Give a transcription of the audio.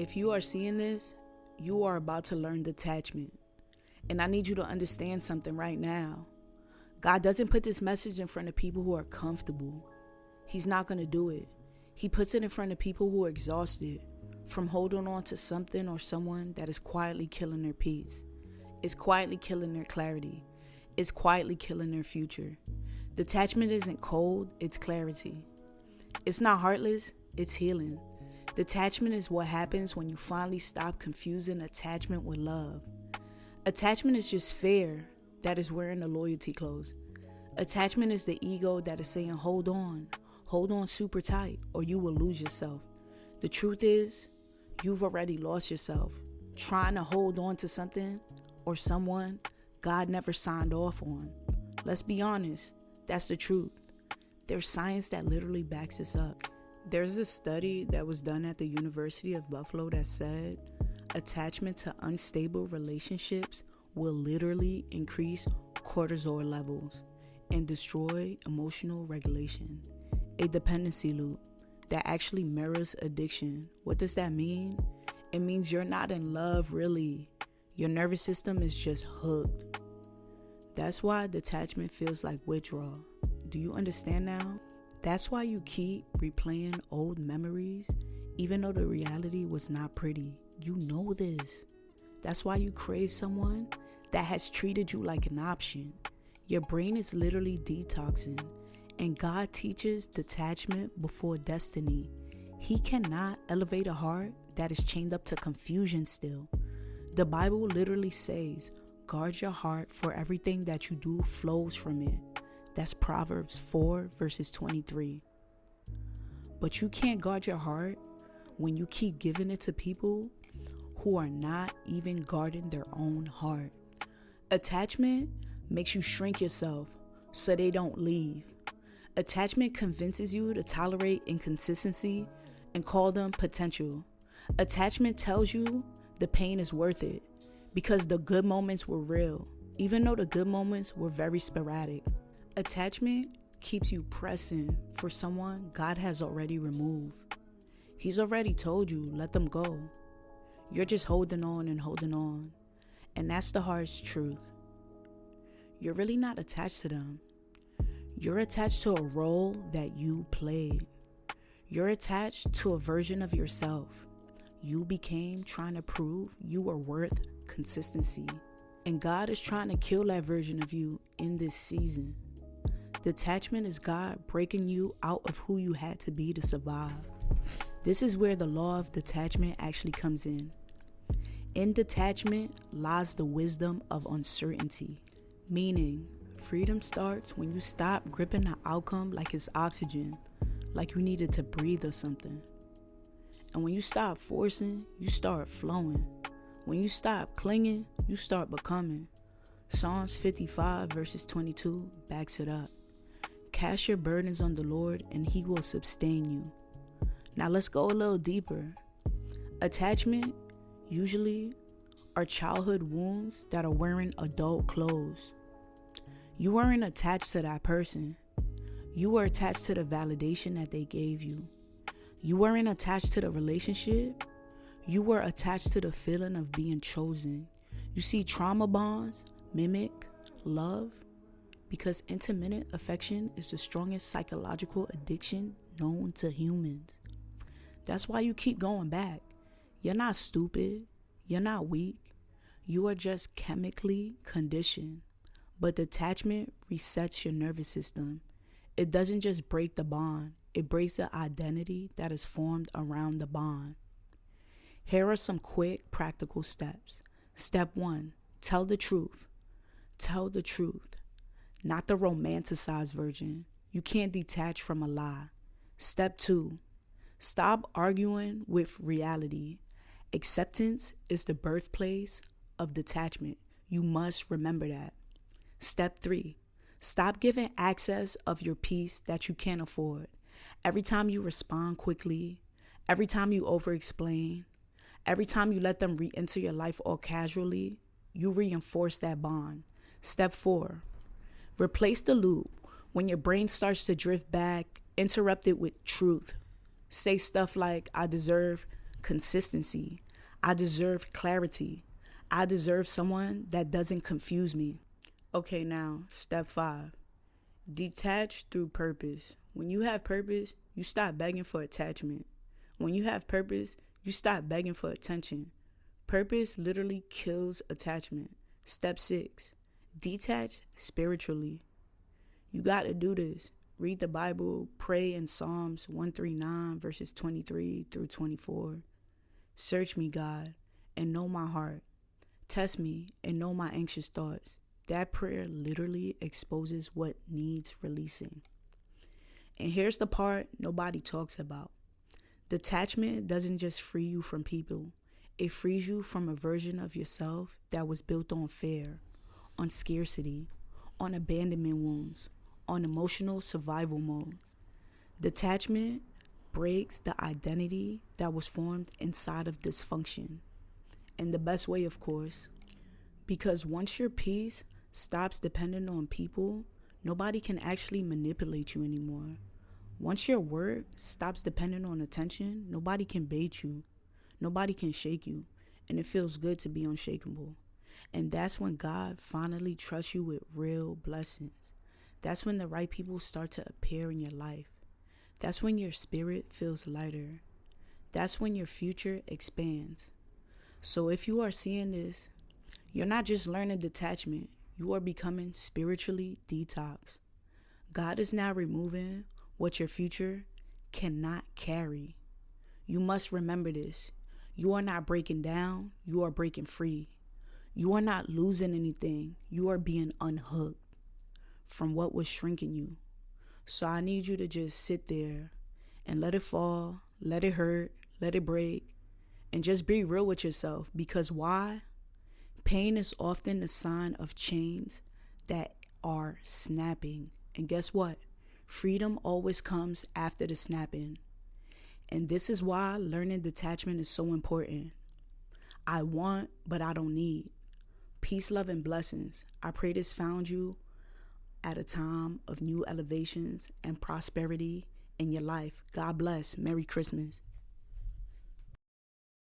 If you are seeing this, you are about to learn detachment. And I need you to understand something right now. God doesn't put this message in front of people who are comfortable. He's not going to do it. He puts it in front of people who are exhausted from holding on to something or someone that is quietly killing their peace. It's quietly killing their clarity. It's quietly killing their future. Detachment isn't cold, it's clarity. It's not heartless, it's healing. Detachment is what happens when you finally stop confusing attachment with love. Attachment is just fear that is wearing the loyalty clothes. Attachment is the ego that is saying, hold on super tight, or you will lose yourself. The truth is, you've already lost yourself. Trying to hold on to something or someone God never signed off on. Let's be honest, that's the truth. There's science that literally backs this up. There's a study that was done at the University of Buffalo that said attachment to unstable relationships will literally increase cortisol levels and destroy emotional regulation. A dependency loop that actually mirrors addiction. What does that mean? It means you're not in love, really. Your nervous system is just hooked. That's why detachment feels like withdrawal. Do you understand now? That's why you keep replaying old memories, even though the reality was not pretty. You know this. That's why you crave someone that has treated you like an option. Your brain is literally detoxing, and God teaches detachment before destiny. He cannot elevate a heart that is chained up to confusion still. The Bible literally says, guard your heart, for everything that you do flows from it. That's Proverbs 4 verses 23. But you can't guard your heart when you keep giving it to people who are not even guarding their own heart. Attachment makes you shrink yourself so they don't leave. Attachment convinces you to tolerate inconsistency and call them potential. Attachment tells you the pain is worth it because the good moments were real, even though the good moments were very sporadic. Attachment keeps you pressing for someone God has already removed. He's already told you, let them go. You're just holding on and holding on. And that's the harsh truth. You're really not attached to them. You're attached to a role that you played. You're attached to a version of yourself you became trying to prove you were worth consistency. And God is trying to kill that version of you in this season. Detachment is God breaking you out of who you had to be to survive. This is where the law of detachment actually comes in. In detachment lies the wisdom of uncertainty, meaning freedom starts when you stop gripping the outcome like it's oxygen, like you needed to breathe or something. And when you stop forcing, you start flowing. When you stop clinging, you start becoming. Psalms 55 verses 22 backs it up. Cast your burdens on the Lord and He will sustain you. Now let's go a little deeper. Attachment usually are childhood wounds that are wearing adult clothes. You weren't attached to that person. You were attached to the validation that they gave you. You weren't attached to the relationship. You were attached to the feeling of being chosen. You see, trauma bonds mimic love because intermittent affection is the strongest psychological addiction known to humans. That's why you keep going back. You're not stupid. You're not weak. You are just chemically conditioned. But detachment resets your nervous system. It doesn't just break the bond. It breaks the identity that is formed around the bond. Here are some quick, practical steps. Step 1, tell the truth. Tell the truth, not the romanticized version. You can't detach from a lie. Step 2, stop arguing with reality. Acceptance is the birthplace of detachment. You must remember that. Step 3, stop giving access of your peace that you can't afford. Every time you respond quickly, every time you over-explain, every time you let them re-enter your life all casually, you reinforce that bond. Step 4, replace the loop. When your brain starts to drift back, interrupt it with truth. Say stuff like, I deserve consistency. I deserve clarity. I deserve someone that doesn't confuse me. Okay, now, step 5. Detach through purpose. When you have purpose, you stop begging for attachment. When you have purpose, you stop begging for attention. Purpose literally kills attachment. Step 6. Detach spiritually. You got to do this. Read the Bible, pray in Psalms 139, verses 23 through 24. Search me, God, and know my heart. Test me and know my anxious thoughts. That prayer literally exposes what needs releasing. And here's the part nobody talks about. Detachment doesn't just free you from people. It frees you from a version of yourself that was built on fear, on scarcity, on abandonment wounds, on emotional survival mode. Detachment breaks the identity that was formed inside of dysfunction. In the best way, of course. Because once your peace stops depending on people, nobody can actually manipulate you anymore. Once your work stops depending on attention, nobody can bait you. Nobody can shake you. And it feels good to be unshakable. And that's when God finally trusts you with real blessings. That's when the right people start to appear in your life. That's when your spirit feels lighter. That's when your future expands. So if you are seeing this, you're not just learning detachment, you are becoming spiritually detoxed. God is now removing what your future cannot carry. You must remember this. You are not breaking down, you are breaking free. You are not losing anything, you are being unhooked from what was shrinking you. So I need you to just sit there and let it fall, let it hurt, let it break, and just be real with yourself. Because why? Pain is often a sign of chains that are snapping. And guess what? Freedom always comes after the snapping. And this is why learning detachment is so important. I want, but I don't need. Peace, love, and blessings. I pray this found you at a time of new elevations and prosperity in your life. God bless. Merry Christmas.